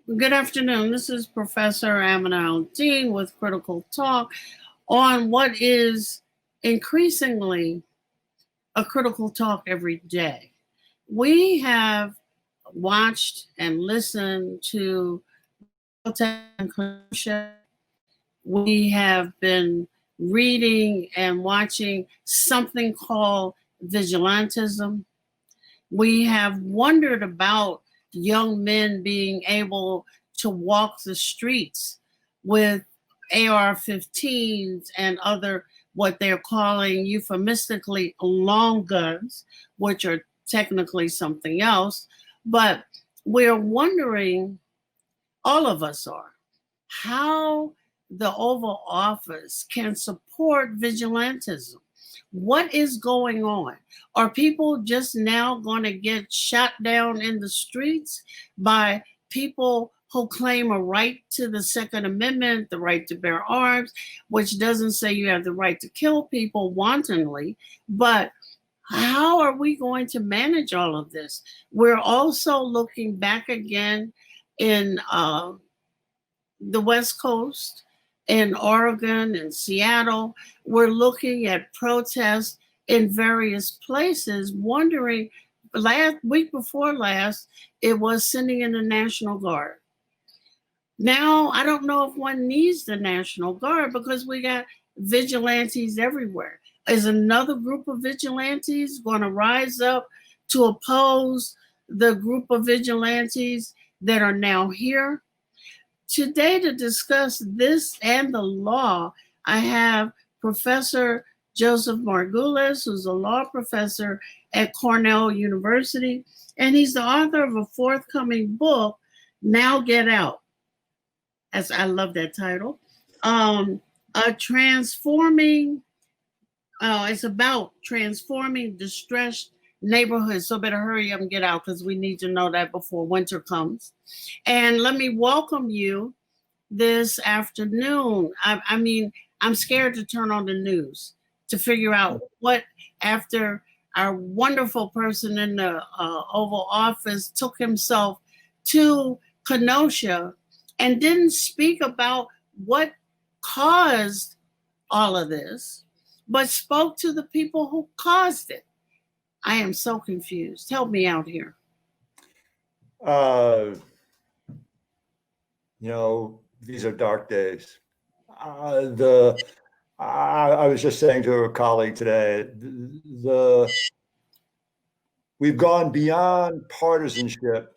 Good afternoon. This is Professor Amanal Dean with Critical Talk on what is increasingly a critical talk every day. We have watched and listened to Vigilantism and Kenosha. We have been reading and watching something called Vigilantism. We have wondered about young men being able to walk the streets with AR-15s and other what they're calling euphemistically long guns, which are technically something else. But we're wondering, all of us are, how the Oval Office can support vigilantism. What is going on? Are people just now going to get shot down in the streets by people who claim a right to the Second Amendment, the right to bear arms, which doesn't say you have the right to kill people wantonly, but how are we going to manage all of this? We're also looking back again in the West Coast, in Oregon and Seattle. We're looking at protests in various places, wondering, last week before last, it was sending in the National Guard. Now, I don't know if one needs the National Guard because we got vigilantes everywhere. Is another group of vigilantes going to rise up to oppose the group of vigilantes that are now here? Today, to discuss this and the law, I have Professor Joseph Margulis, who's a law professor at Cornell University, and he's the author of a forthcoming book, Now Get Out. As I love that title. It's about transforming distressed neighborhoods. So better hurry up and get out because we need to know that before winter comes. And let me welcome you this afternoon. I mean, I'm scared to turn on the news to figure out what, after our wonderful person in the Oval Office took himself to Kenosha and didn't speak about what caused all of this, but spoke to the people who caused it. I am so confused. Help me out here. These are dark days. I was just saying to a colleague today, we've gone beyond partisanship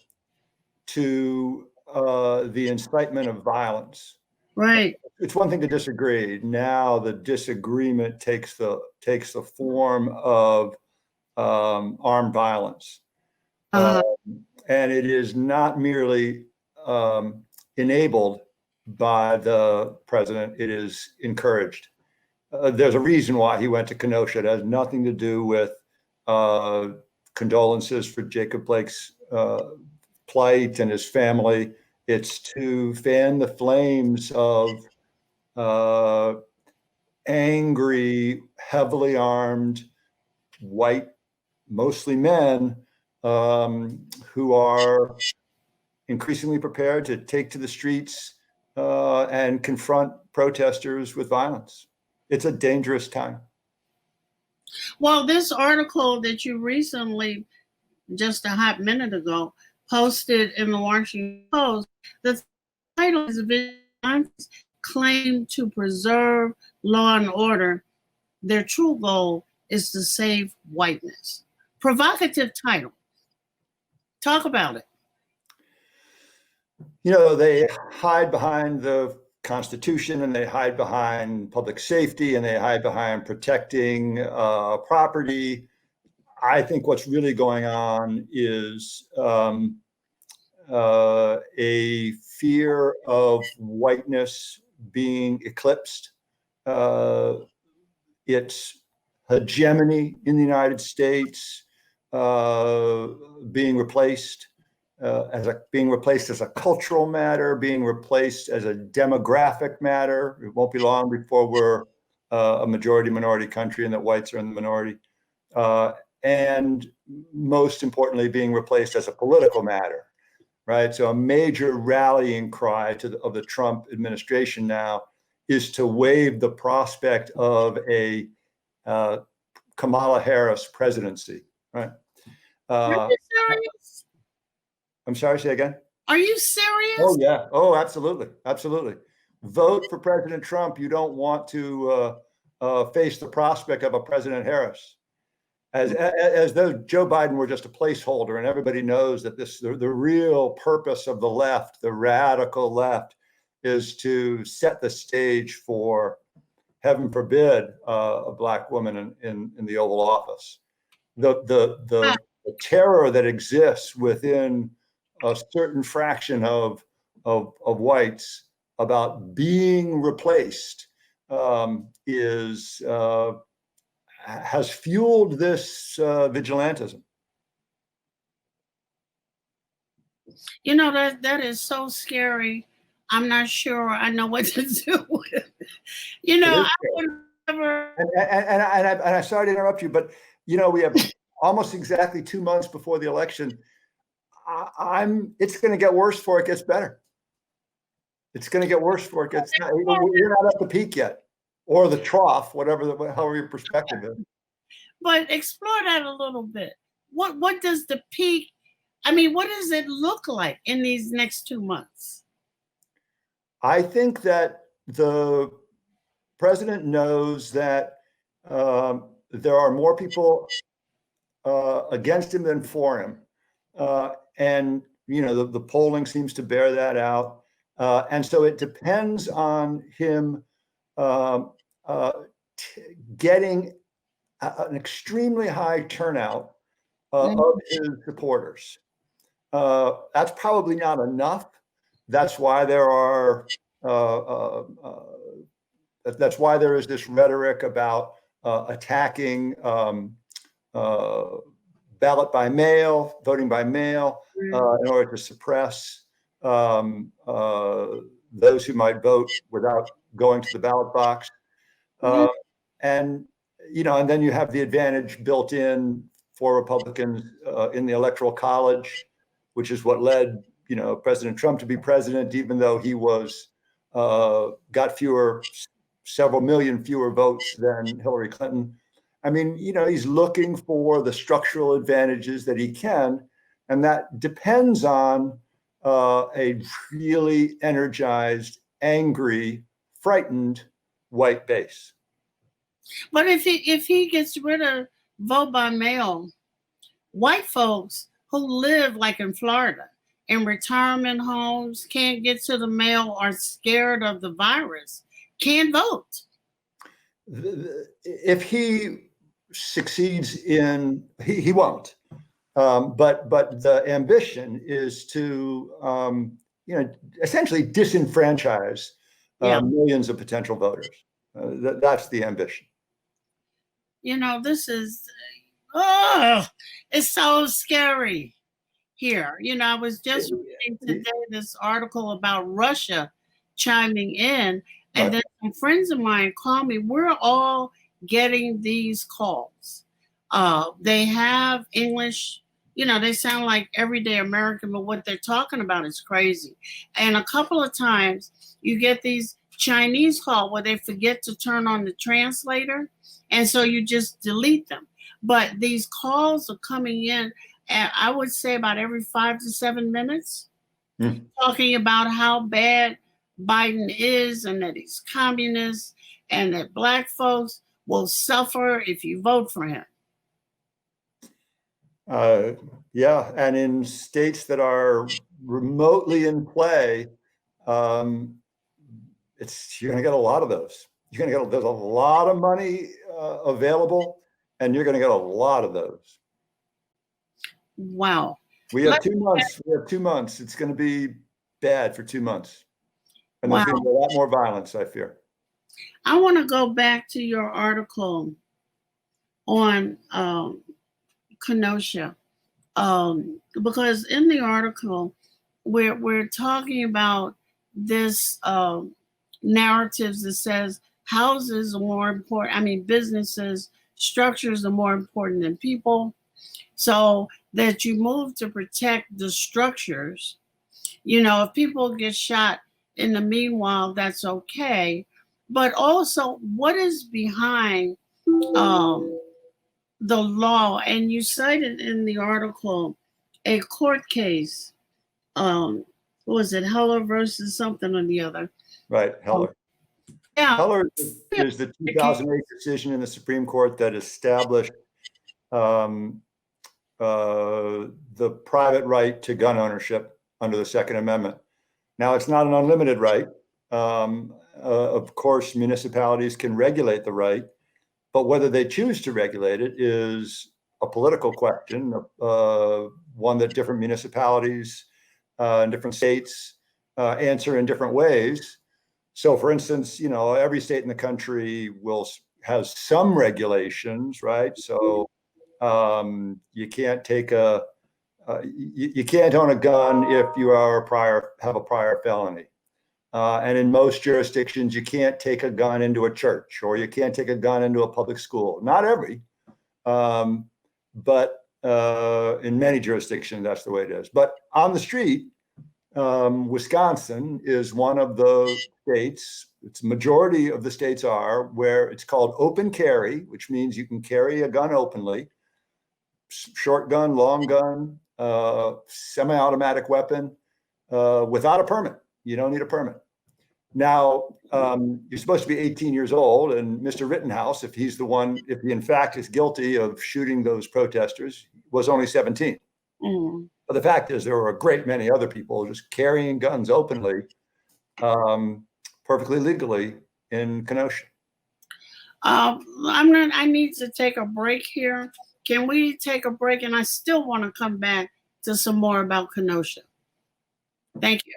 to the incitement of violence. Right. It's one thing to disagree. Now the disagreement takes the form of armed violence, and it is not merely enabled by the president, it is encouraged. There's a reason why he went to Kenosha. It has nothing to do with condolences for Jacob Blake's plight and his family. It's to fan the flames of angry, heavily armed, white, mostly men, who are increasingly prepared to take to the streets and confront protesters with violence. It's a dangerous time. Well, this article that you recently, just a hot minute ago, posted in the Washington Post, the title is Vigilantes Claim to Preserve Law and Order. Their true goal is to save whiteness. Provocative title. Talk about it. They hide behind the Constitution, and they hide behind public safety, and they hide behind protecting property. I think what's really going on is a fear of whiteness being eclipsed, its hegemony in the United States being replaced as a cultural matter, being replaced as a demographic matter. It won't be long before we're a majority-minority country and that whites are in the minority. And most importantly, being replaced as a political matter. right? So a major rallying cry of the Trump administration now is to waive the prospect of a Kamala Harris presidency, right? Are you serious? I'm sorry, say again? Are you serious? Oh, yeah. Oh, absolutely. Absolutely. Vote for President Trump. You don't want to face the prospect of a President Harris. As though Joe Biden were just a placeholder, and everybody knows that the real purpose of the left, the radical left, is to set the stage for, heaven forbid, a black woman in the Oval Office. The terror that exists within a certain fraction of whites about being replaced has fueled this vigilantism. You know, that is so scary. I'm not sure I know what to do with it. You know, I would never. And I'm sorry to interrupt you, but you know, we have almost exactly 2 months before the election. It's going to get worse before it gets better. It's going to get worse before it gets. We're not at the peak yet, or the trough, however your perspective is. But explore that a little bit. What does the peak? I mean, what does it look like in these next 2 months? I think that the president knows that there are more people against him than for him, and you know the polling seems to bear that out. And so it depends on him getting an extremely high turnout of his supporters. That's probably not enough. That's why there are. That's why there is this rhetoric about attacking ballot by mail, voting by mail, in order to suppress those who might vote without going to the ballot box. And you know, and then you have the advantage built in for Republicans in the Electoral College, which is what led, you know, President Trump to be president, even though he got several million fewer votes than Hillary Clinton. I mean, you know, he's looking for the structural advantages that he can, and that depends on a really energized, angry, frightened white base. But if he gets rid of vote by mail, white folks who live like in Florida in retirement homes, can't get to the mail, are scared of the virus, can't vote. If he succeeds he won't. But the ambition is to you know, essentially disenfranchise millions of potential voters. That's the ambition. You know, this is it's so scary here. You know, I was just reading today this article about Russia chiming in, and then some friends of mine call me. We're all getting these calls. They have English, you know, they sound like everyday American, but what they're talking about is crazy. And a couple of times you get these Chinese calls where they forget to turn on the translator, and so you just delete them. But these calls are coming in, and I would say about every 5 to 7 minutes, talking about how bad Biden is and that he's communist and that black folks will suffer if you vote for him. Yeah, and in states that are remotely in play, you're going to get a lot of those. There's a lot of money available, and you're going to get a lot of those. Wow. We have 2 months. It's going to be bad for 2 months. And there's going to be a lot more violence, I fear. I want to go back to your article on Kenosha, because in the article we're talking about this narratives that says houses are more important. I mean, businesses, structures are more important than people. So that you move to protect the structures You know, if people get shot in the meanwhile, that's okay. But also, what is behind the law? And you cited in the article a court case. What was it, Heller versus something or the other? Right, Heller. Yeah. Heller is the 2008 decision in the Supreme Court that established the private right to gun ownership under the Second Amendment. Now, it's not an unlimited right. Of course, municipalities can regulate the right, but whether they choose to regulate it is a political question, one that different municipalities in different states answer in different ways. So, for instance, you know, every state in the country has some regulations, right? So you can't take you can't own a gun if you have a prior felony. And in most jurisdictions, you can't take a gun into a church, or you can't take a gun into a public school. Not every, but in many jurisdictions, that's the way it is. But on the street, Wisconsin is one of the states, it's majority of the states are, where it's called open carry, which means you can carry a gun openly, short gun, long gun, semi-automatic weapon, without a permit. You don't need a permit. Now, you're supposed to be 18 years old, and Mr. Rittenhouse, if he in fact is guilty of shooting those protesters, was only 17. Mm. But the fact is, there were a great many other people just carrying guns openly, perfectly legally in Kenosha. I need to take a break here. Can we take a break? And I still want to come back to some more about Kenosha. Thank you.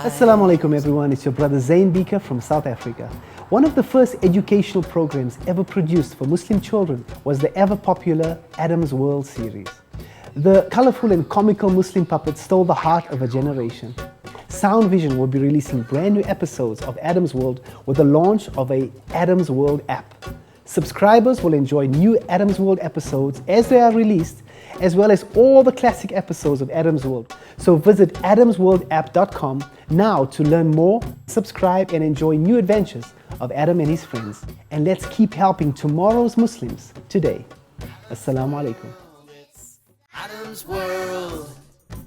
Assalamu alaikum everyone, it's your brother Zain Bika from South Africa. One of the first educational programs ever produced for Muslim children was the ever popular Adam's World series. The colorful and comical Muslim puppets stole the heart of a generation. Sound Vision will be releasing brand new episodes of Adam's World with the launch of a Adam's World app. Subscribers will enjoy new Adam's World episodes as they are released, as well as all the classic episodes of Adam's World. So visit adamsworldapp.com now to learn more, subscribe and enjoy new adventures of Adam and his friends. And let's keep helping tomorrow's Muslims today. Assalamu alaikum. It's Adam's World.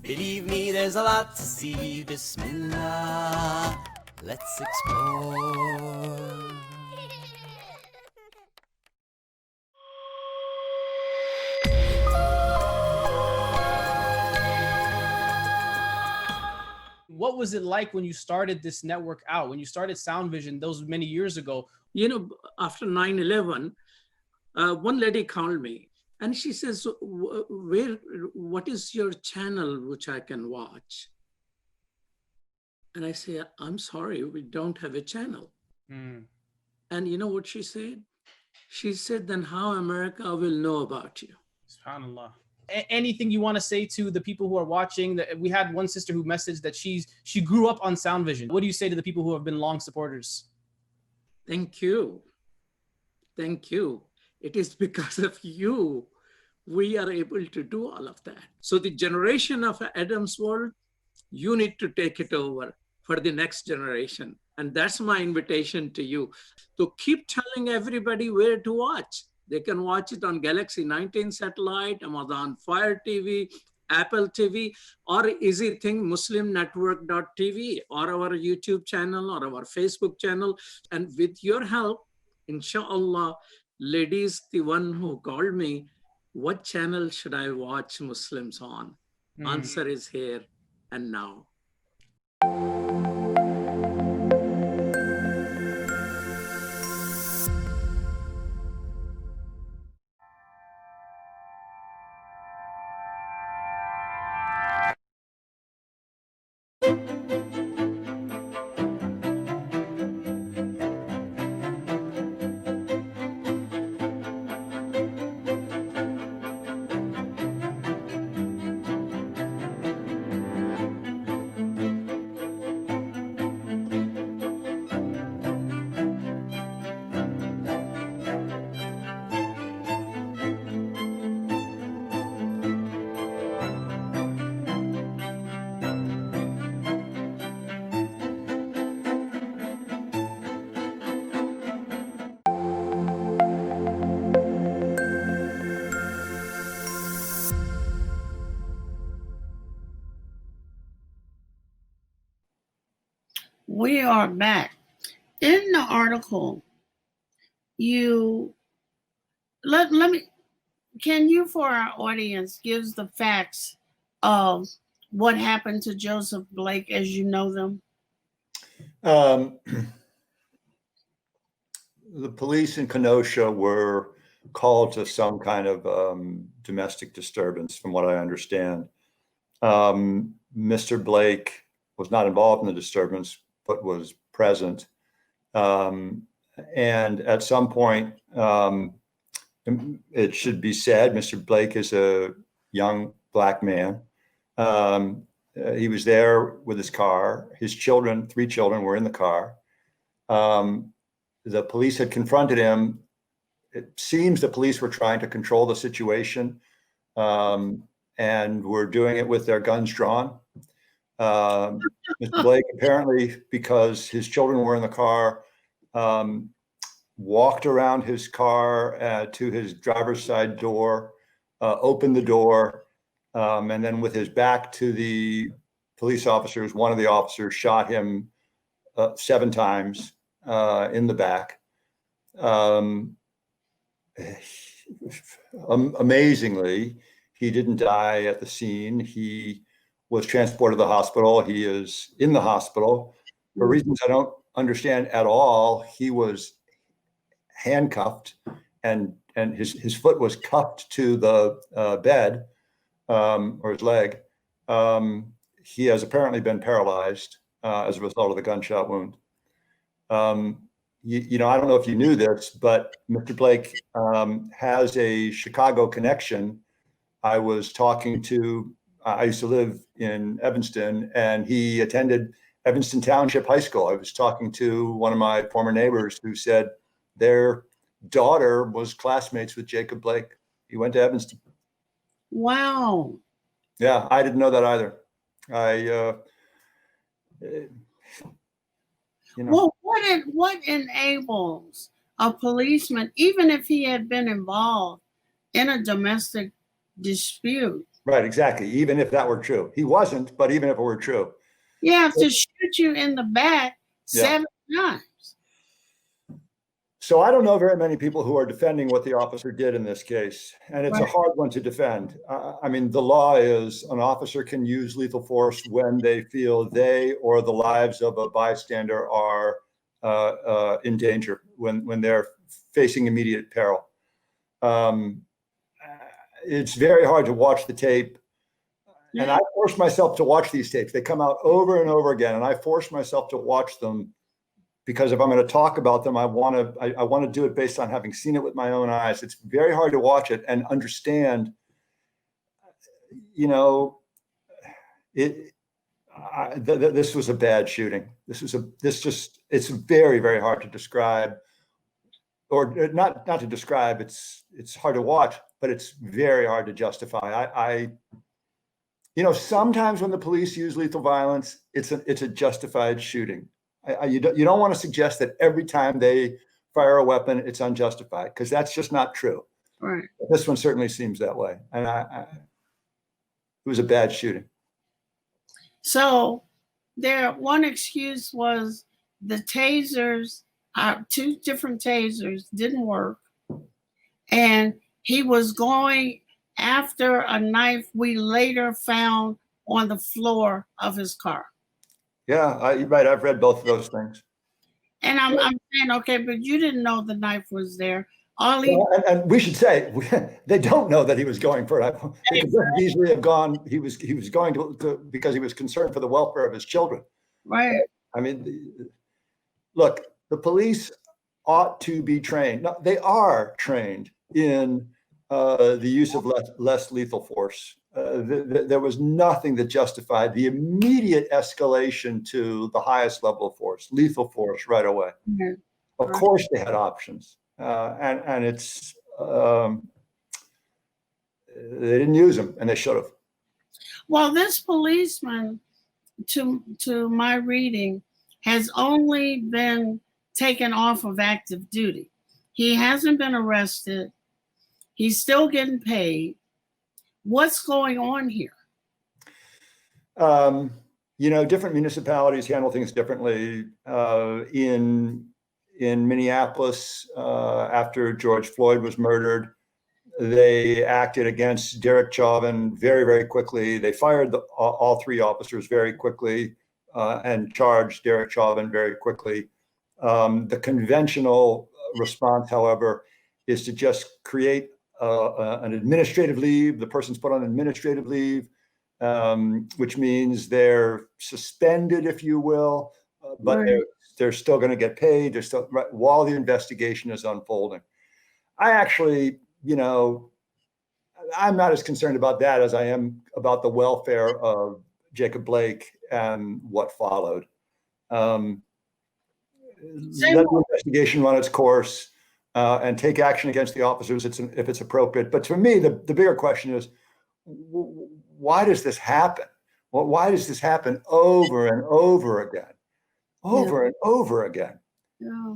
Believe me, there's a lot to see. Bismillah, let's explore. What was it like when you started this network out, when you started Sound Vision those many years ago? You know, after 9/11, one lady called me and she says, what is your channel which I can watch? And I say, I'm sorry, we don't have a channel. And you know what she said? She said, then how America will know about you? SubhanAllah. Anything you want to say to the people who are watching? That we had one sister who messaged that she grew up on Sound Vision. What do you say to the people who have been long supporters? Thank you. Thank you. It is because of you we are able to do all of that. So the generation of Adam's World, you need to take it over for the next generation. And that's my invitation to you. So keep telling everybody where to watch. They can watch it on Galaxy 19 satellite, Amazon Fire TV, Apple TV, or easy thing, muslimnetwork.tv, or our YouTube channel, or our Facebook channel. And with your help, inshallah, ladies, the one who called me, what channel should I watch Muslims on? Answer is here and now. We are back. In the article, you let me, can you, for our audience, give the facts of what happened to Joseph Blake as you know them? The police in Kenosha were called to some kind of domestic disturbance, from what I understand. Mr. Blake was not involved in the disturbance, but was present. And at some point, it should be said, Mr. Blake is a young Black man. He was there with his car. His children, 3 children, were in the car. The police had confronted him. It seems the police were trying to control the situation, and were doing it with their guns drawn. Mr. Blake, apparently, because his children were in the car, walked around his car to his driver's side door, opened the door, and then with his back to the police officers, one of the officers shot him 7 times in the back. Amazingly, he didn't die at the scene. He was transported to the hospital. He is in the hospital for reasons I don't understand at all. He was handcuffed, and his foot was cuffed to the bed, or his leg. He has apparently been paralyzed as a result of the gunshot wound. You know, I don't know if you knew this, but Mr. Blake has a Chicago connection. I was talking to, I used to live in Evanston, and he attended Evanston Township High School. I was talking to one of my former neighbors who said their daughter was classmates with Jacob Blake. He went to Evanston. Wow. Yeah, I didn't know that either. You know. Well, what enables a policeman, even if he had been involved in a domestic dispute? Right, exactly. Even if that were true. He wasn't, but even if it were true. Yeah, to shoot you in the back 7 times. So I don't know very many people who are defending what the officer did in this case, and it's a hard one to defend. I mean, the law is an officer can use lethal force when they feel they or the lives of a bystander are in danger, when they're facing immediate peril. It's very hard to watch the tape. Yeah. And I force myself to watch these tapes. They come out over and over again, and I force myself to watch them because if I'm going to talk about them, I want to do it based on having seen it with my own eyes. It's very hard to watch it and understand, you know, this was a bad shooting. It's very, very hard to describe, or not to describe. It's hard to watch. but it's very hard to justify. You know, sometimes when the police use lethal violence, it's a justified shooting. You don't want to suggest that every time they fire a weapon, it's unjustified, because that's just not true. Right. This one certainly seems that way, and it was a bad shooting. So one excuse was the tasers, 2 different tasers didn't work, and he was going after a knife we later found on the floor of his car. Yeah, you're right. I've read both of those things. And I'm saying, okay, but you didn't know the knife was there. And we should say they don't know that he was going for it. He could easily have gone. He was going to because he was concerned for the welfare of his children. Right. I mean, look, the police ought to be trained. No, they are trained in the use of less lethal force. There was nothing that justified the immediate escalation to the highest level of force, lethal force, right away. Mm-hmm. Of course, they had options, and it's they didn't use them, and they should have. Well, this policeman, to my reading, has only been taken off of active duty. He hasn't been arrested. He's still getting paid. What's going on here? You know, different municipalities handle things differently. In Minneapolis, after George Floyd was murdered, they acted against Derek Chauvin very, very quickly. They fired all 3 officers very quickly and charged Derek Chauvin very quickly. The conventional response, however, is to just create an administrative leave. The person's put on administrative leave, which means they're suspended, if you will, but they're still going to get paid. They're still, while the investigation is unfolding. I actually, you know, I'm not as concerned about that as I am about the welfare of Jacob Blake and what followed. Let the investigation run its course. And take action against the officers if it's appropriate. But to me, the bigger question is, why does this happen? Well, why does this happen over and over again? Over and over again. Yeah.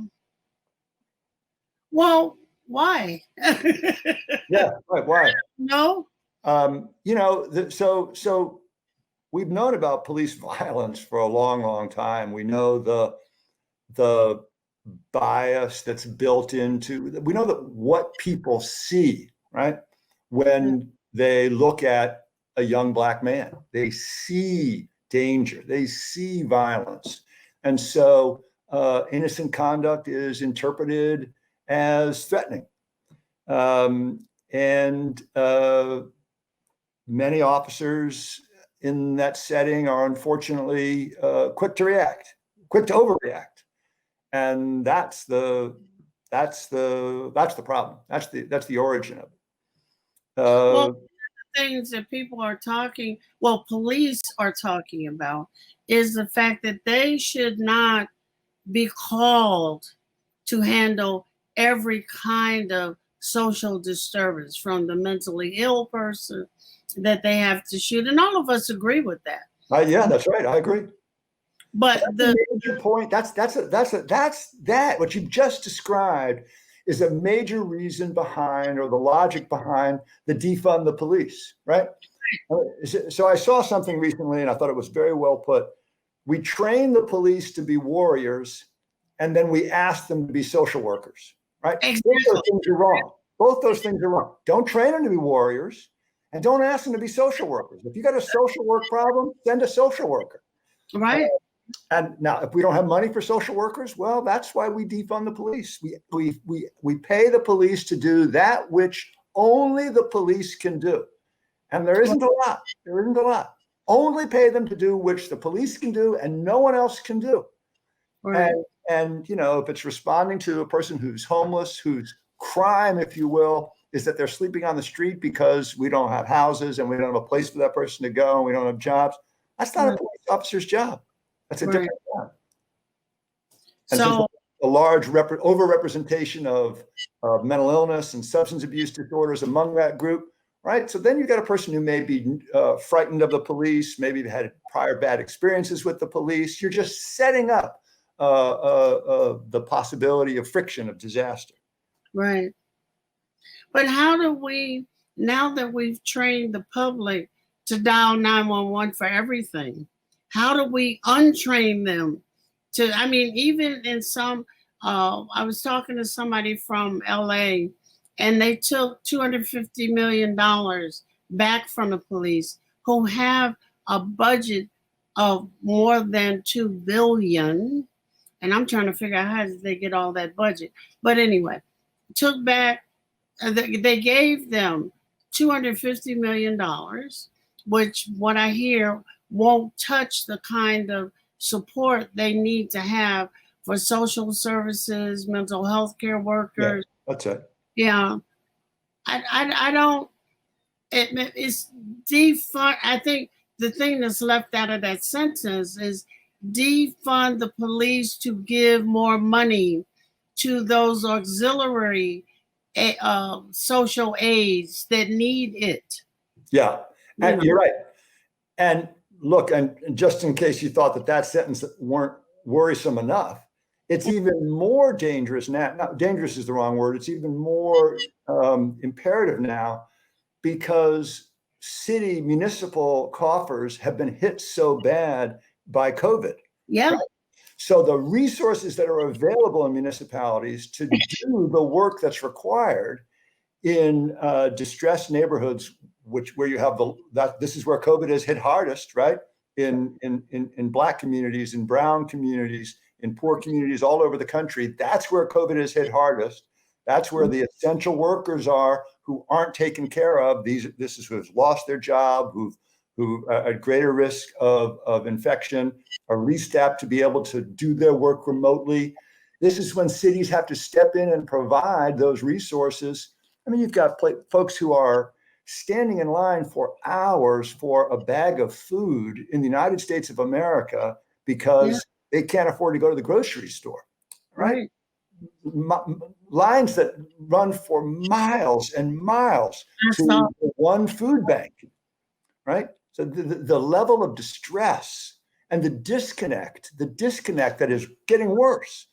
Well, why? Yeah, right. Why? No. You know, so we've known about police violence for a long, long time. We know the bias that's built into, we know that what people see, right? When they look at a young Black man, they see danger, they see violence. And so innocent conduct is interpreted as threatening. And many officers in that setting are unfortunately quick to react, quick to overreact. And that's the problem. That's the origin of it. Well, the things that police are talking about is the fact that they should not be called to handle every kind of social disturbance, from the mentally ill person that they have to shoot. And all of us agree with that. Yeah, that's right. I agree. But the major point, that's what you just described is a major reason behind, or the logic behind, the defund the police, right? So I saw something recently and I thought it was very well put. We train the police to be warriors, and then we ask them to be social workers, right? Exactly. Both those things are wrong. Both those things are wrong. Don't train them to be warriors, and don't ask them to be social workers. If you got a social work problem, send a social worker. Right. And now, if we don't have money for social workers, well, that's why we defund the police. We pay the police to do that which only the police can do. And there isn't a lot. There isn't a lot. Only pay them to do which the police can do and no one else can do. Right. And you know, if it's responding to a person who's homeless, whose crime, if you will, is that they're sleeping on the street because we don't have houses and we don't have a place for that person to go and we don't have jobs, that's not a police officer's job. That's a different job. And so a large overrepresentation of mental illness and substance abuse disorders among that group, right? So then you've got a person who may be frightened of the police, maybe had prior bad experiences with the police. You're just setting up the possibility of friction, of disaster. Right. But how do we, now that we've trained the public to dial 911 for everything, how do we untrain them to, I mean, even in some, I was talking to somebody from LA and they took $250 million back from the police who have a budget of more than $2 billion. And I'm trying to figure out how did they get all that budget. But anyway, took back, they gave them $250 million, which what I hear won't touch the kind of support they need to have for social services, mental health care workers. Yeah, that's it. Yeah. I don't, it's defund. I think the thing that's left out of that sentence is defund the police to give more money to those auxiliary social aids that need it. Yeah, and you're right. And look, and just in case you thought that sentence weren't worrisome enough, it's even more dangerous now. Not dangerous is the wrong word. It's even more imperative now because city municipal coffers have been hit so bad by COVID. Yeah. Right? So the resources that are available in municipalities to do the work that's required in distressed neighborhoods, where you have this is where COVID has hit hardest, right? In Black communities, in brown communities, in poor communities all over the country. That's where COVID has hit hardest. That's where the essential workers are who aren't taken care of. This is who have lost their job, who are at greater risk of infection, are least apt to be able to do their work remotely. This is when cities have to step in and provide those resources. I mean, you've got folks who are standing in line for hours for a bag of food in the United States of America because they can't afford to go to the grocery store, right? Lines that run for miles and miles to one food bank, right? So the level of distress and the disconnect that is getting worse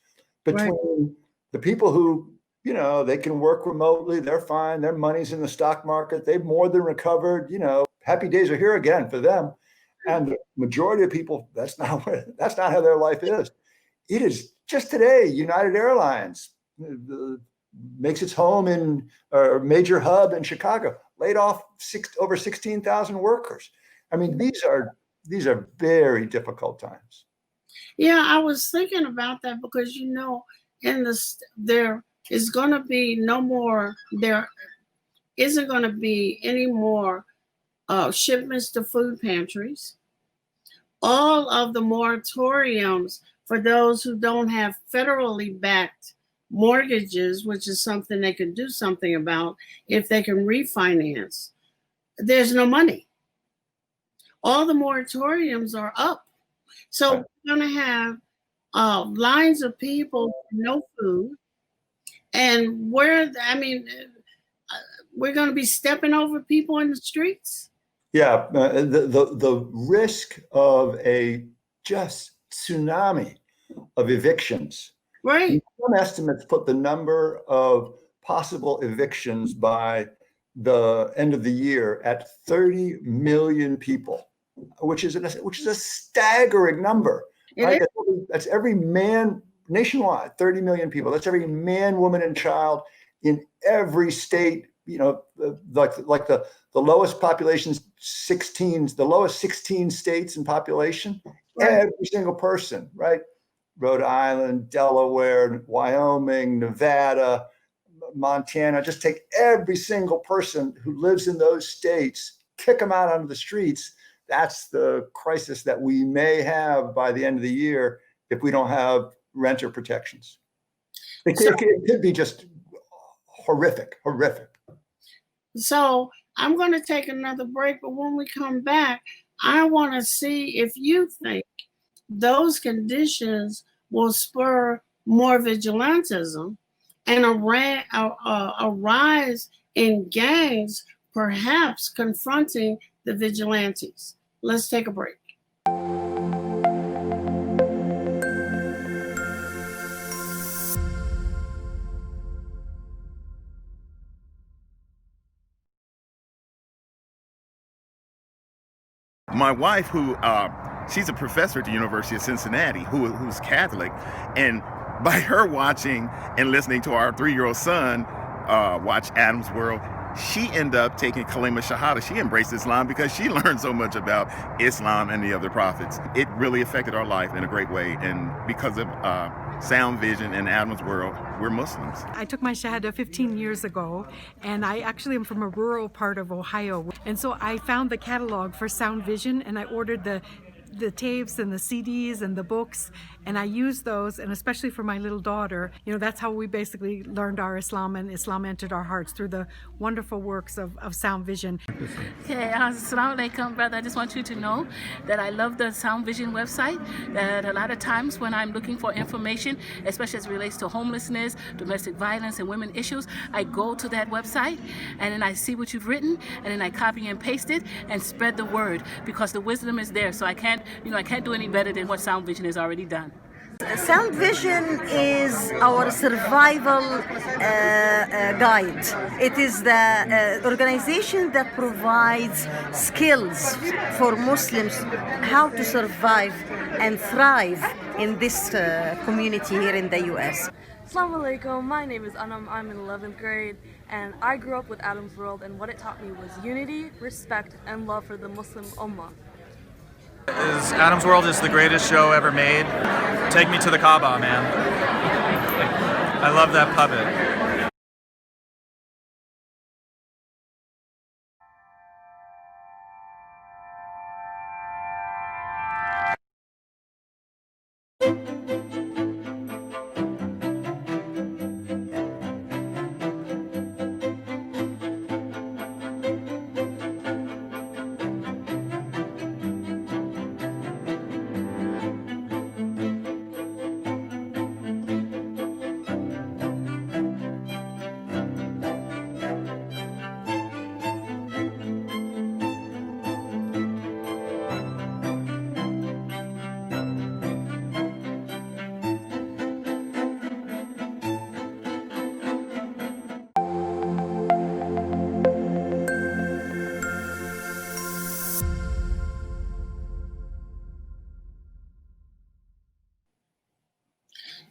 between the people who, they can work remotely, they're fine, their money's in the stock market, they've more than recovered, happy days are here again for them. And the majority of people, that's not how their life is. It is just today, United Airlines makes its home in a major hub in Chicago, laid off over 16,000 workers. I mean, these are very difficult times. Yeah, I was thinking about that because there is going to be there isn't going to be any more shipments to food pantries. All of the moratoriums for those who don't have federally backed mortgages, which is something they can do something about if they can refinance, there's no money. All the moratoriums are up. So we're going to have lines of people with no food. And we're going to be stepping over people in the streets. Yeah, the risk of a just tsunami of evictions. Right. Some estimates put the number of possible evictions by the end of the year at 30 million people, which is a staggering number. Right? That's every man nationwide, 30 million people. That's every man, woman, and child in every state. Like the lowest populations, the lowest 16 states in population. Right. Every single person, right? Rhode Island, Delaware, Wyoming, Nevada, Montana. Just take every single person who lives in those states, kick them out onto the streets. That's the crisis that we may have by the end of the year if we don't have renter protections. It could be just horrific. So I'm going to take another break, but when we come back, I want to see if you think those conditions will spur more vigilantism and a rise in gangs, perhaps confronting the vigilantes. Let's take a break. My wife, she's a professor at the University of Cincinnati, who's Catholic, and by her watching and listening to our 3-year-old son watch Adam's World, she ended up taking Kalima Shahada. She embraced Islam because she learned so much about Islam and the other prophets. It really affected our life in a great way, and because of Sound Vision and Adam's World, we're Muslims. I took my Shahada 15 years ago, and I actually am from a rural part of Ohio. And so I found the catalog for Sound Vision, and I ordered the tapes and the CDs and the books, and I used those, and especially for my little daughter, that's how we basically learned our Islam, and Islam entered our hearts through the wonderful works of Sound Vision. Okay, assalamu alaikum, brother. I just want you to know that I love the Sound Vision website, that a lot of times when I'm looking for information, especially as it relates to homelessness, domestic violence, and women issues, I go to that website, and then I see what you've written, and then I copy and paste it and spread the word, because the wisdom is there, so I can't do any better than what Sound Vision has already done. Sound Vision is our survival guide. It is the organization that provides skills for Muslims how to survive and thrive in this community here in the U.S. Assalamu alaikum, my name is Anam, I'm in 11th grade, and I grew up with Adam's World, and what it taught me was unity, respect, and love for the Muslim Ummah. Adam's World is the greatest show ever made. Take me to the Kaaba, man. I love that puppet.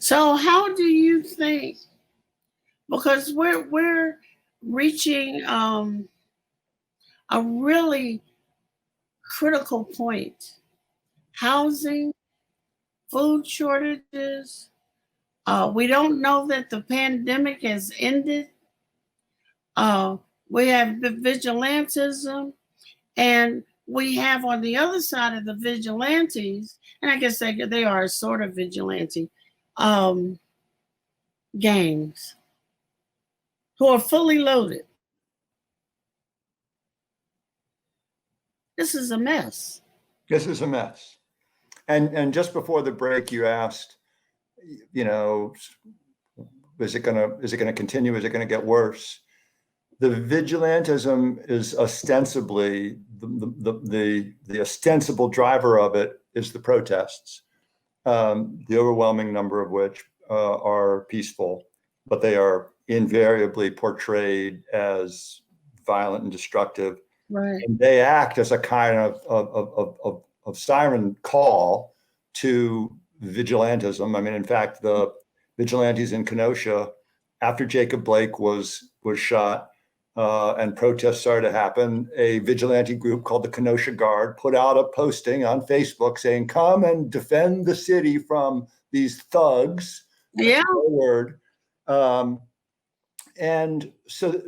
So how do you think, because we're reaching a really critical point, housing, food shortages, we don't know that the pandemic has ended, we have vigilantism, and we have on the other side of the vigilantes, and I guess they are sort of vigilante, gangs who are fully loaded. This is a mess. This is a mess. And just before the break, you asked, is it gonna continue? Is it gonna get worse? The vigilantism is ostensibly the ostensible driver of it is the protests, the overwhelming number of which are peaceful, but they are invariably portrayed as violent and destructive. Right. And they act as a kind of siren call to vigilantism. I mean, in fact, the vigilantes in Kenosha, after Jacob Blake was shot and protests started to happen, a vigilante group called the Kenosha Guard put out a posting on Facebook saying, "Come and defend the city from these thugs." Yeah. Word. And so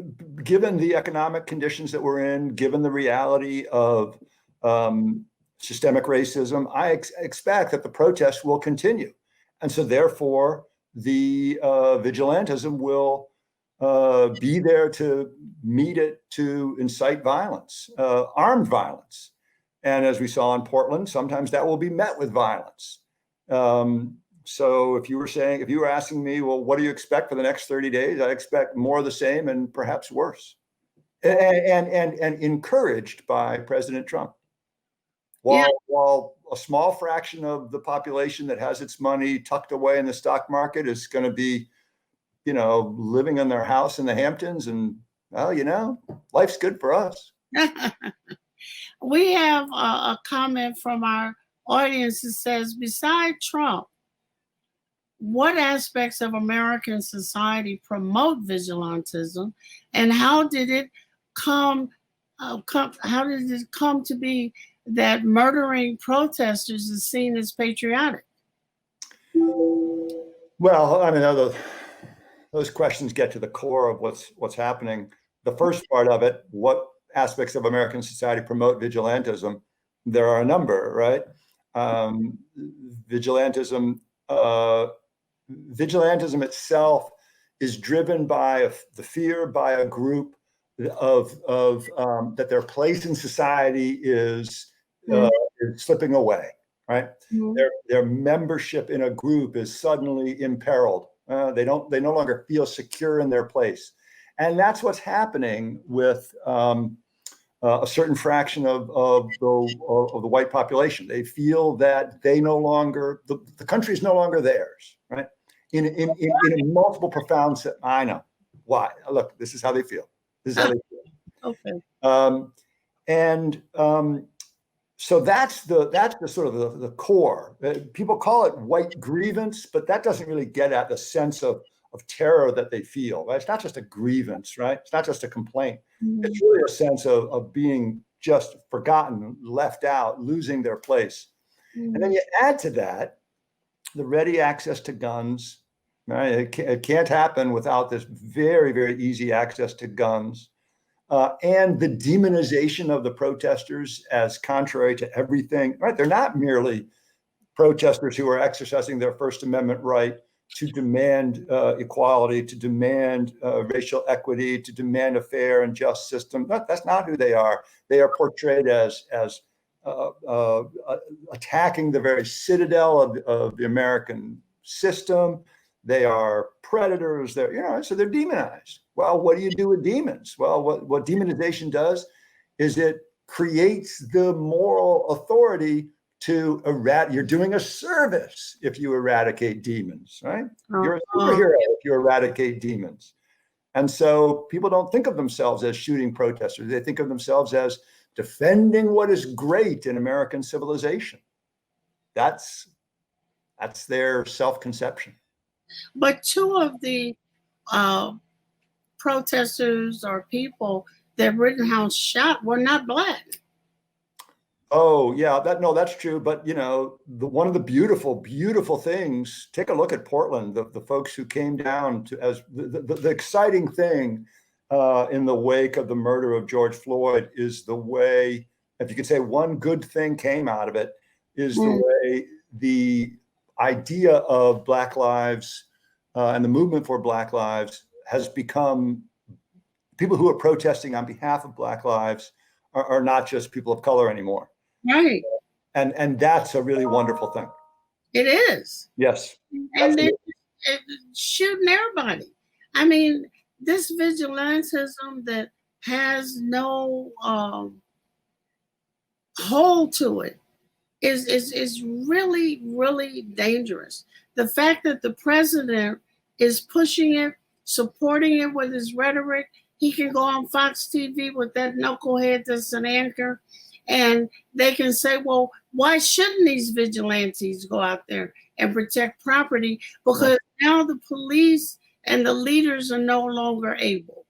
given the economic conditions that we're in, given the reality of systemic racism, I expect that the protests will continue. And so therefore, the vigilantism will be there to meet it, to incite violence, armed violence. And as we saw in Portland, sometimes that will be met with violence. So if you were asking me, well, what do you expect for the next 30 days? I expect more of the same and perhaps worse. And encouraged by President Trump. While a small fraction of the population that has its money tucked away in the stock market is going to be, living in their house in the Hamptons, and well, life's good for us. We have a comment from our audience that says, beside Trump, what aspects of American society promote vigilantism, and how did it come to be that murdering protesters is seen as patriotic? Well, I mean, those questions get to the core of what's happening. The first part of it, what aspects of American society promote vigilantism? There are a number, right? Vigilantism itself is driven by the fear by a group of that their place in society is slipping away, right? Their membership in a group is suddenly imperiled. They no longer feel secure in their place, and that's what's happening with a certain fraction of the white population. They feel that they no longer, the country is no longer theirs, right? In a multiple profound sense. I know why. Look, this is how they feel. This is how they feel. Okay. So that's the sort of the core. People call it white grievance, but that doesn't really get at the sense of terror that they feel, right? It's not just a grievance, right? It's not just a complaint. It's really a sense of being just forgotten, left out, losing their place. And then you add to that the ready access to guns, right? It can't happen without this very, very easy access to guns. And the demonization of the protesters as contrary to everything, right? They're not merely protesters who are exercising their First Amendment right to demand equality, to demand racial equity, to demand a fair and just system. That's not who they are. They are portrayed as attacking the very citadel of the American system. They are predators. So they're demonized. Well, what do you do with demons? Well, what demonization does is it creates the moral authority to you're doing a service if you eradicate demons, right? You're a superhero if you eradicate demons. And so people don't think of themselves as shooting protesters. They think of themselves as defending what is great in American civilization. That's their self-conception. But two of the protesters or people that Rittenhouse shot were not Black. Oh yeah, that's true. But one of the beautiful things. Take a look at Portland. The folks who came down to as the exciting thing in the wake of the murder of George Floyd is the way, if you could say one good thing came out of it, is the way the idea of Black lives and the movement for Black lives has become. People who are protesting on behalf of Black lives are not just people of color anymore. Right. And that's a really wonderful thing. It is. Yes. And they're shooting everybody. I mean, this vigilantism that has no hold to it is really, really dangerous. The fact that the president is pushing it, supporting it with his rhetoric, he can go on Fox TV with that knucklehead that's an anchor, and they can say, well, why shouldn't these vigilantes go out there and protect property? Because now the police and the leaders are no longer able.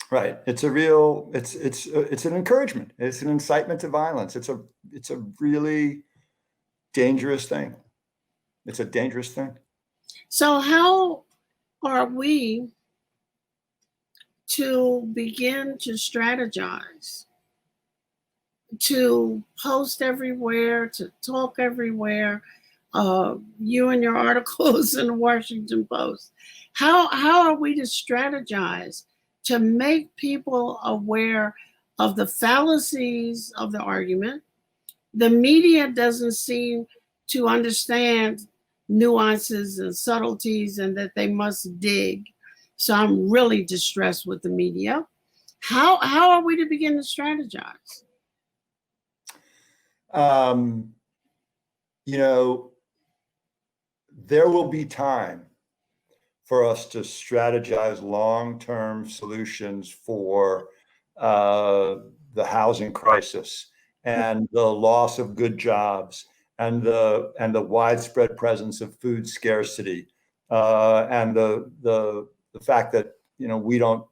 Right. It's an encouragement. It's an incitement to violence. It's a really dangerous thing. It's a dangerous thing. So how are we to begin to strategize, to post everywhere, to talk everywhere? You and your articles in the Washington Post. How are we to strategize to make people aware of the fallacies of the argument? The media doesn't seem to understand nuances and subtleties and that they must dig. So I'm really distressed with the media. How are we to begin to strategize? You know, there will be time for us to strategize long-term solutions for the housing crisis and the loss of good jobs and the widespread presence of food scarcity and the fact that, you know, we don't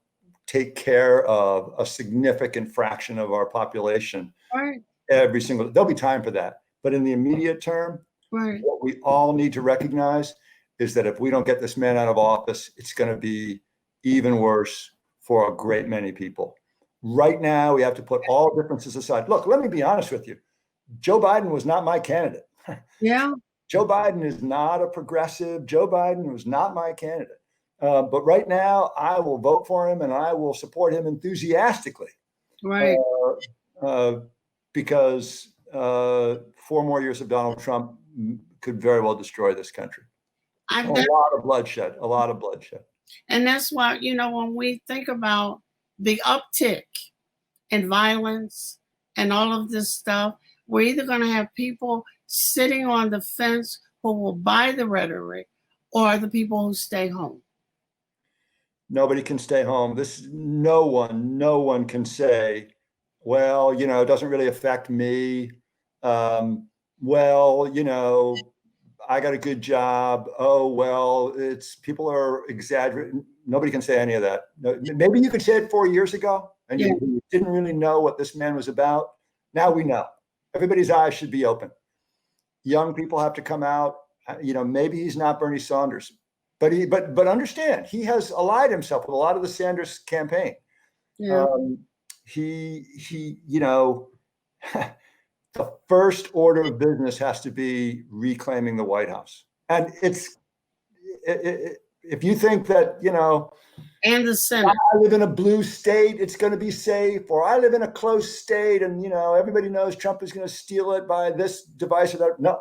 take care of a significant fraction of our population every single. There'll be time for that, but in the immediate term, what we all need to recognize is that if we don't get this man out of office, it's going to be even worse for a great many people. Right now, we have to put all differences aside. Look, let me be honest with you. Joe Biden was not my candidate. Yeah. Joe Biden is not a progressive. Joe Biden was not my candidate. But right now, I will vote for him and I will support him enthusiastically. Right. Because 4 more years of Donald Trump could very well destroy this country. A lot of bloodshed. And that's why, you know, when we think about the uptick in violence and all of this stuff, we're either going to have people sitting on the fence who will buy the rhetoric or the people who stay home. Nobody can stay home. No one can say, well, you know, it doesn't really affect me. Well, you know, I got a good job. Oh, well, people are exaggerating. Nobody can say any of that. Maybe you could say it 4 years ago and you didn't really know what this man was about. Now we know. Everybody's eyes should be open. Young people have to come out. You know, maybe he's not Bernie Sanders, but understand, he has allied himself with a lot of the Sanders campaign. Yeah. He, you know, the first order of business has to be reclaiming the White House. And if you think that, you know, and the Senate, I live in a blue state, it's going to be safe, or I live in a close state and, you know, everybody knows Trump is going to steal it by this device or that. No,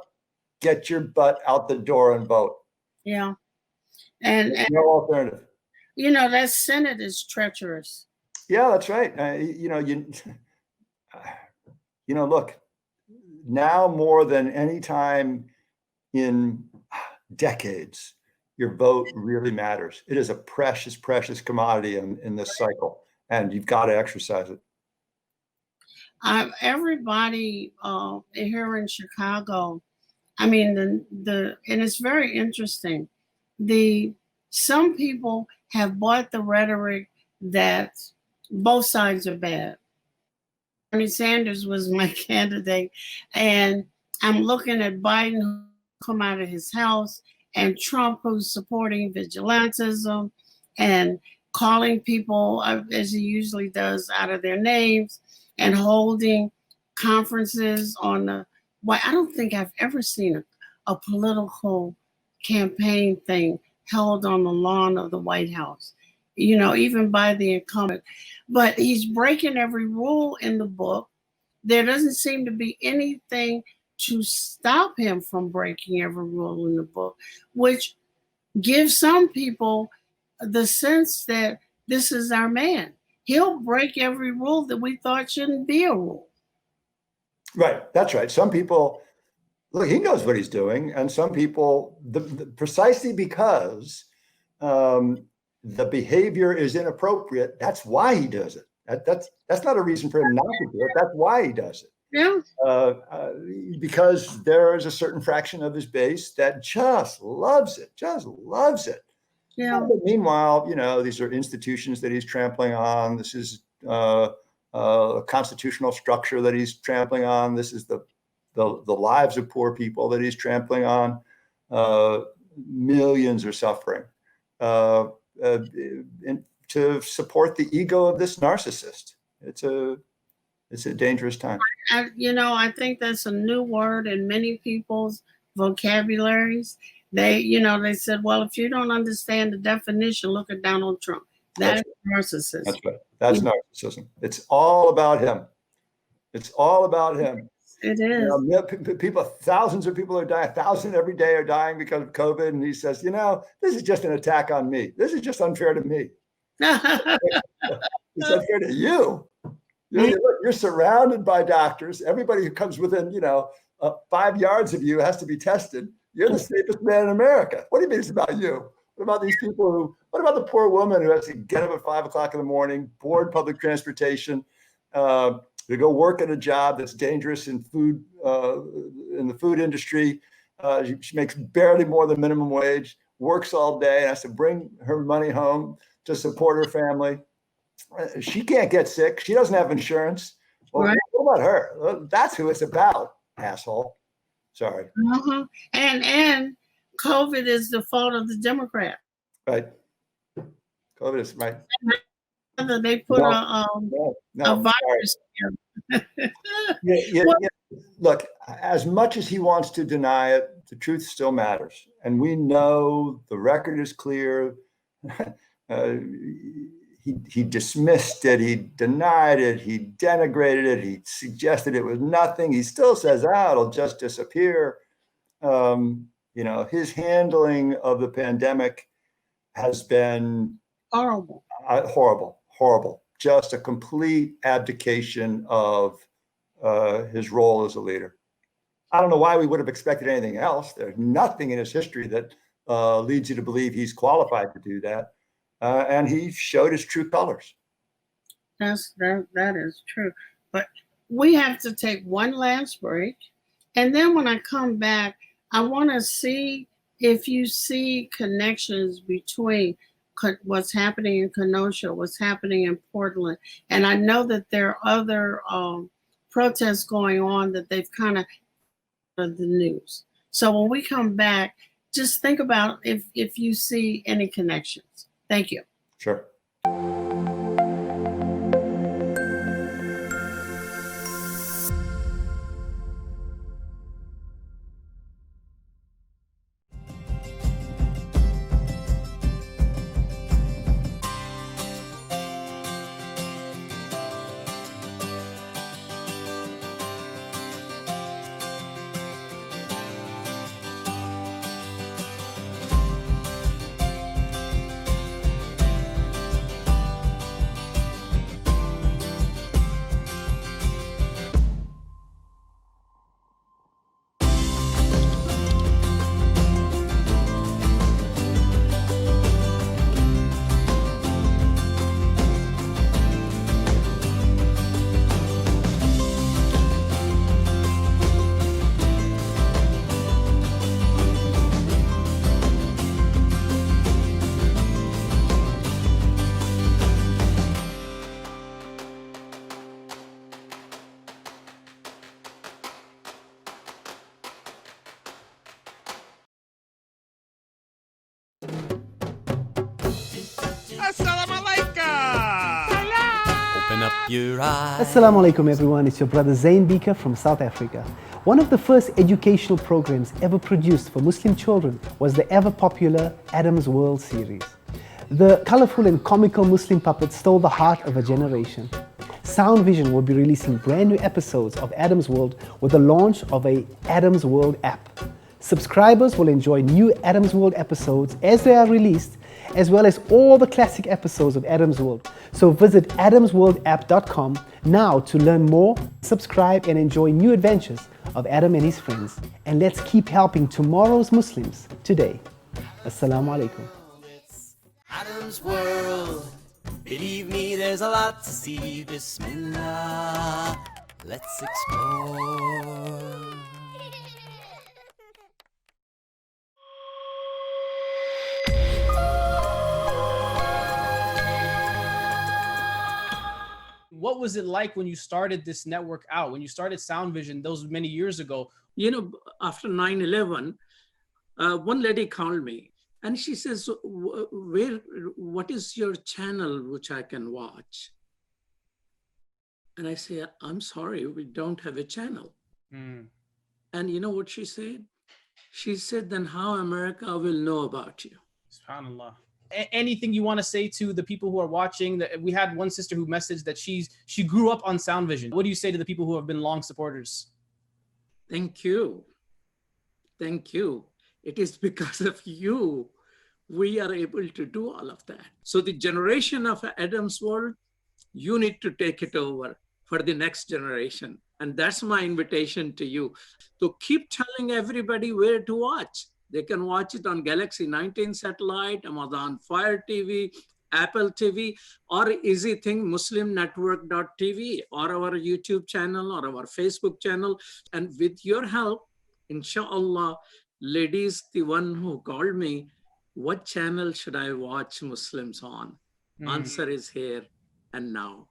get your butt out the door and vote. Yeah. And no alternative. You know, that Senate is treacherous. Yeah, that's right. You know, look, now more than any time in decades, your vote really matters. It is a precious, precious commodity in this cycle, and you've got to exercise it. Everybody here in Chicago, I mean, and it's very interesting. Some people have bought the rhetoric that both sides are bad. Bernie Sanders was my candidate, and I'm looking at Biden who come out of his house and Trump who's supporting vigilantism and calling people, as he usually does, out of their names and holding conferences on the. Well, I don't think I've ever seen a political campaign thing held on the lawn of the White House, you know, even by the incumbent. But he's breaking every rule in the book. There doesn't seem to be anything to stop him from breaking every rule in the book, which gives some people the sense that this is our man. He'll break every rule that we thought shouldn't be a rule. Right. That's right. Some people, look, he knows what he's doing. And some people, precisely because the behavior is inappropriate, that's why he does it. That's not a reason for him not to do it. That's why he does it. Yeah. Because there is a certain fraction of his base that just loves it. Yeah. But meanwhile, you know, these are institutions that he's trampling on. This is a constitutional structure that he's trampling on. This is the lives of poor people that he's trampling on. Millions are suffering to support the ego of this narcissist. It's a dangerous time. I think that's a new word in many people's vocabularies. They said, well, if you don't understand the definition, look at Donald Trump. That's narcissism. That's right. That's narcissism. It's all about him. It's all about him. It You is. know, people, thousands of people are dying, 1,000 every day are dying because of COVID. And he says, this is just an attack on me. This is just unfair to me. It's unfair to you. You're surrounded by doctors. Everybody who comes within, 5 yards of you has to be tested. You're the safest man in America. What do you mean it's about you? What about these people what about the poor woman who has to get up at 5 o'clock in the morning, board public transportation, to go work at a job that's dangerous in the food industry. She makes barely more than minimum wage, works all day, and has to bring her money home to support her family. She can't get sick. She doesn't have insurance. Well, Right. what about her? That's who it's about, asshole. Sorry. And COVID is the fault of the Democrat. Right. COVID is right. They put a virus here. Yeah. Look, as much as he wants to deny it, the truth still matters. And we know the record is clear. He dismissed it. He denied it. He denigrated it. He suggested it was nothing. He still says, it'll just disappear. His handling of the pandemic has been horrible. Horrible. Just a complete abdication of his role as a leader. I don't know why we would have expected anything else. There's nothing in his history that leads you to believe he's qualified to do that. And he showed his true colors. That is true. But we have to take one last break. And then when I come back, I want to see if you see connections between what's happening in Kenosha, what's happening in Portland. And I know that there are other protests going on that they've kind of the news. So when we come back, just think about if you see any connections. Thank you. Sure. Open up your eyes. Assalamu alaikum everyone, it's your brother Zain Bika from South Africa. One of the first educational programs ever produced for Muslim children was the ever popular Adam's World series. The colorful and comical Muslim puppets stole the heart of a generation. Sound Vision will be releasing brand new episodes of Adam's World with the launch of a Adam's World app. Subscribers will enjoy new Adam's World episodes as they are released, as well as all the classic episodes of Adam's World. So visit adamsworldapp.com now to learn more, subscribe and enjoy new adventures of Adam and his friends. And let's keep helping tomorrow's Muslims today. Assalamu alaikum. It's Adam's World. Believe me, there's a lot to see. Bismillah, let's explore. What was it like when you started this network out, when you started Sound Vision those many years ago? After 9/11, one lady called me and she says, what is your channel which I can watch? And I say, I'm sorry, we don't have a channel. And you know what she said? She said, then how America will know about you? SubhanAllah. Anything you want to say to the people who are watching? That we had one sister who messaged that she grew up on Sound Vision. What do you say to the people who have been long supporters? Thank you. Thank you. It is because of you we are able to do all of that. So the generation of Adam's World, you need to take it over for the next generation. And that's my invitation to you. So keep telling everybody where to watch. They can watch it on Galaxy 19 satellite, Amazon Fire TV, Apple TV, or easy thing, muslimnetwork.tv, or our YouTube channel, or our Facebook channel. And with your help, inshallah, ladies, the one who called me, what channel should I watch Muslims on? Answer is here and now.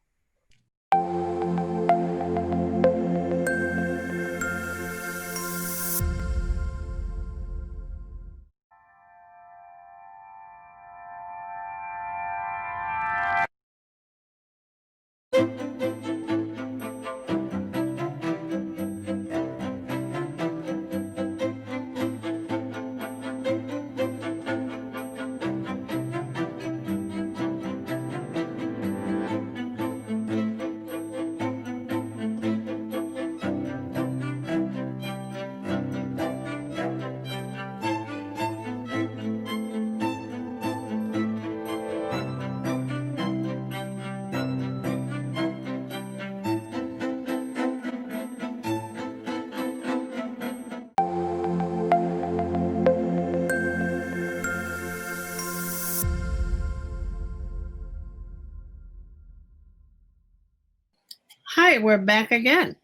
Hi, we're back again.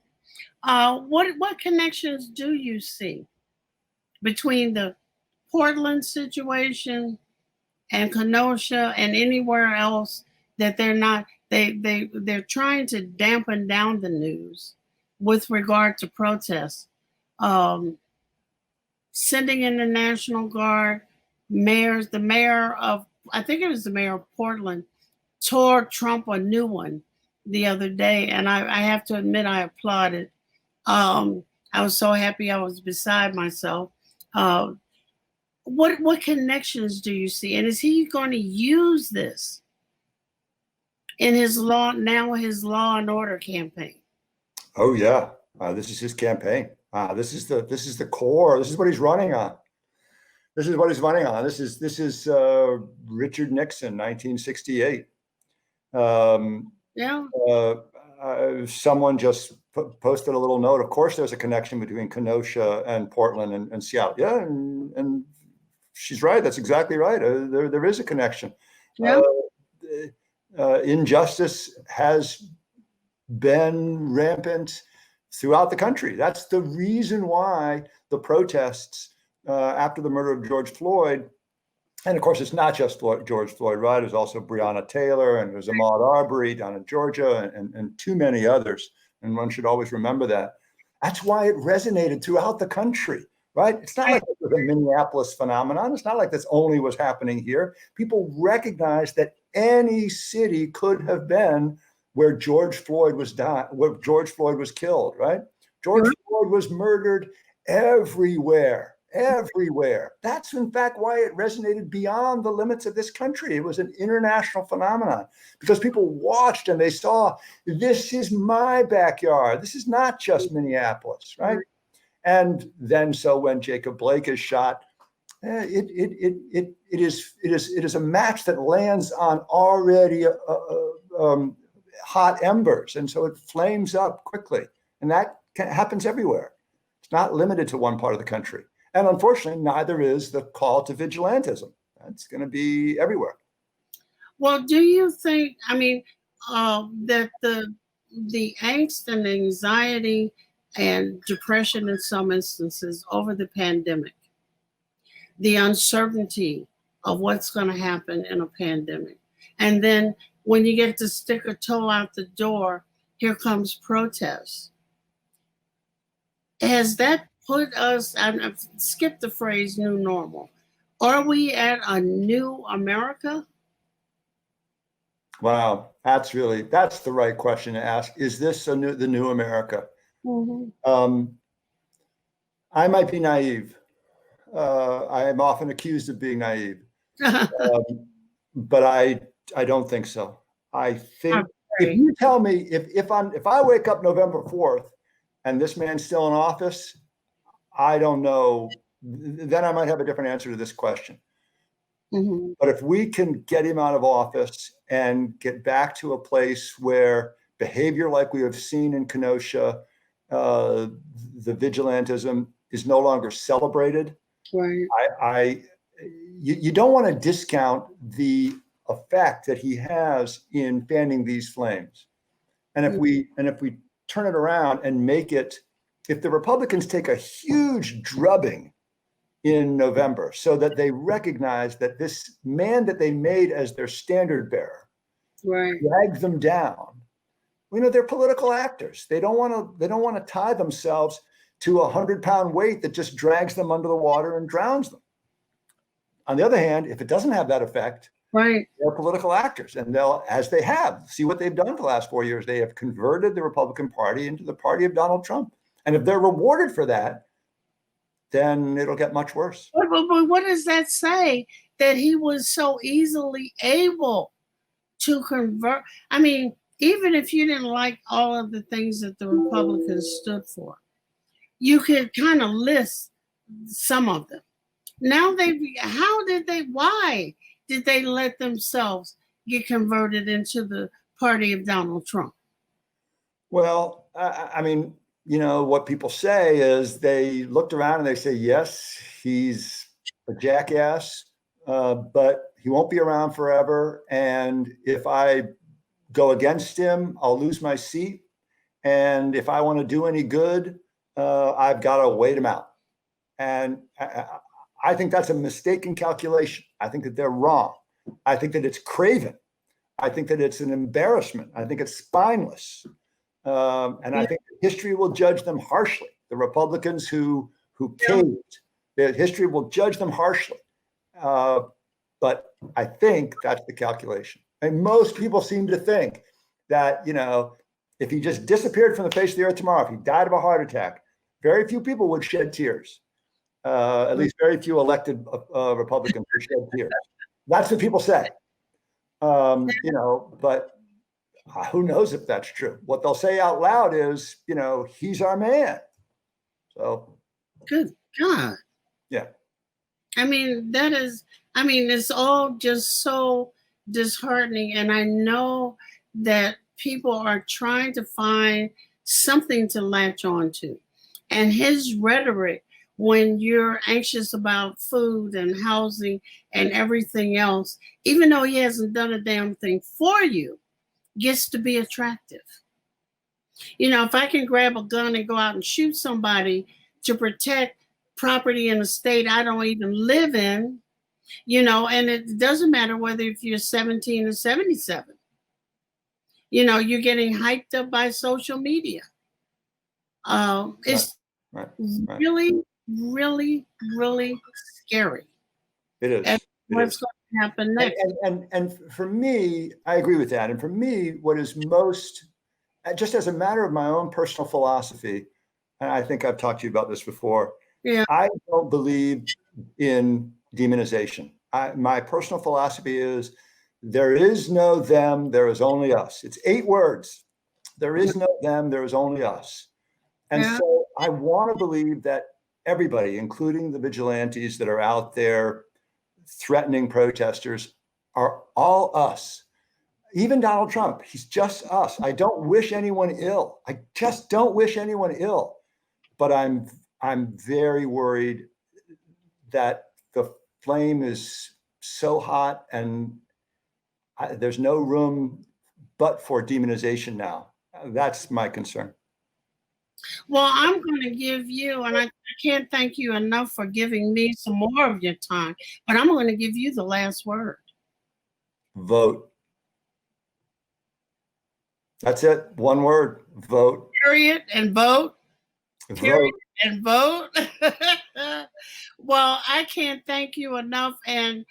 What connections do you see between the Portland situation and Kenosha and anywhere else that they're trying to dampen down the news with regard to protests? Sending in the National Guard, the mayor of, I think it was the mayor of Portland, tore Trump a new one the other day, and I have to admit I applauded. I was so happy I was beside myself. What connections do you see, and is he going to use this in his law and order campaign? Oh yeah, this is his campaign. This is the core. This is what he's running on. This is what he's running on. This is Richard Nixon, 1968. Someone just posted a little note. Of course, there's a connection between Kenosha and Portland and Seattle. Yeah, and she's right. That's exactly right. There is a connection. Yeah. Injustice has been rampant throughout the country. That's the reason why the protests after the murder of George Floyd, and of course, it's not just George Floyd, right? There's also Breonna Taylor and there's Ahmaud Arbery down in Georgia and too many others. And one should always remember that. That's why it resonated throughout the country, right? It's not like it was a Minneapolis phenomenon. It's not like this only was happening here. People recognized that any city could have been where George Floyd was killed, right? George Floyd was murdered everywhere. That's in fact why it resonated beyond the limits of this country. It was an international phenomenon because people watched and they saw, this is my backyard. This is not just Minneapolis, right? And then so when Jacob Blake is shot, it is a match that lands on already hot embers, and so it flames up quickly, and that happens everywhere. It's not limited to one part of the country. And unfortunately, neither is the call to vigilantism. That's going to be everywhere. Well, do you think, that the angst and anxiety and depression in some instances over the pandemic, the uncertainty of what's going to happen in a pandemic, and then when you get to stick a toe out the door, here comes protests. Has that put us, I've skipped the phrase new normal. Are we at a new America? Wow, that's the right question to ask. Is this the new America? Mm-hmm. I might be naive. I am often accused of being naive, but I don't think so. I think if you tell me if I wake up November 4th and this man's still in office, I don't know. Then I might have a different answer to this question. Mm-hmm. But if we can get him out of office and get back to a place where behavior like we have seen in Kenosha, the vigilantism is no longer celebrated. Right. You don't want to discount the effect that he has in fanning these flames. And if we turn it around and make it, if the Republicans take a huge drubbing in November so that they recognize that this man that they made as their standard bearer drags them down. You know, they're political actors. They don't want to tie themselves to a 100-pound weight that just drags them under the water and drowns them. On the other hand, if it doesn't have that effect, they're political actors, and they'll, as they have, see what they've done for the last 4 years. They have converted the Republican Party into the party of Donald Trump. And if they're rewarded for that, then it'll get much worse. But what does that say? That he was so easily able to convert? I mean, even if you didn't like all of the things that the Republicans stood for, you could kind of list some of them. Now why did they let themselves get converted into the party of Donald Trump? Well, I mean, you know, what people say is they looked around and they say, yes, he's a jackass, but he won't be around forever. And if I go against him, I'll lose my seat. And if I want to do any good, I've got to wait him out. And I think that's a mistaken calculation. I think that they're wrong. I think that it's craven. I think that it's an embarrassment. I think it's spineless. And I think history will judge them harshly. The Republicans who caved, history will judge them harshly. But I think that's the calculation. And most people seem to think that, you know, if he just disappeared from the face of the earth tomorrow, if he died of a heart attack, very few people would shed tears. At least very few elected Republicans would shed tears. That's what people say. You know, but who knows if that's true? What they'll say out loud is, you know, he's our man. So, good God. Yeah. I mean, it's all just so disheartening. And I know that people are trying to find something to latch on to. And his rhetoric, when you're anxious about food and housing and everything else, even though he hasn't done a damn thing for you, gets to be attractive. You know, if I can grab a gun and go out and shoot somebody to protect property in a state I don't even live in, you know, and it doesn't matter whether if you're 17 or 77, you know, you're getting hyped up by social media. It's really, really, really scary. It is. And what's going to happen next? And for me, I agree with that. And for me, what is most, just as a matter of my own personal philosophy, and I think I've talked to you about this before, I don't believe in demonization. My personal philosophy is there is no them, there is only us. It's 8 words. There is no them, there is only us. And so I want to believe that everybody, including the vigilantes that are out there threatening protesters, are all us. Even Donald Trump, he's just us. I don't wish anyone ill. I just don't wish anyone ill. But I'm very worried that the flame is so hot and there's no room but for demonization now. That's my concern. Well, I'm going to give you, and I can't thank you enough for giving me some more of your time, but I'm going to give you the last word. Vote. That's it. One word. Vote. Period and vote. Period Vote. and vote. Well, I can't thank you enough. And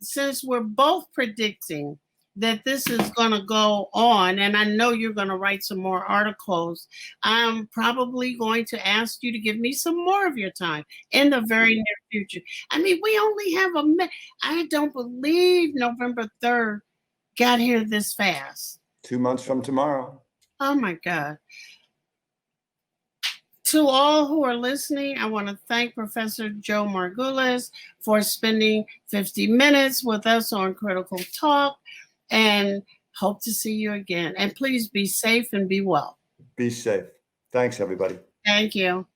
since we're both predicting that this is going to go on, and I know you're going to write some more articles, I'm probably going to ask you to give me some more of your time in the very near future. I mean, we only have I don't believe November 3rd got here this fast. 2 months from tomorrow. Oh my God. To all who are listening, I want to thank Professor Joe Margulis for spending 50 minutes with us on Critical Talk, and hope to see you again. And please be safe and be well. Be safe. Thanks, everybody. Thank you.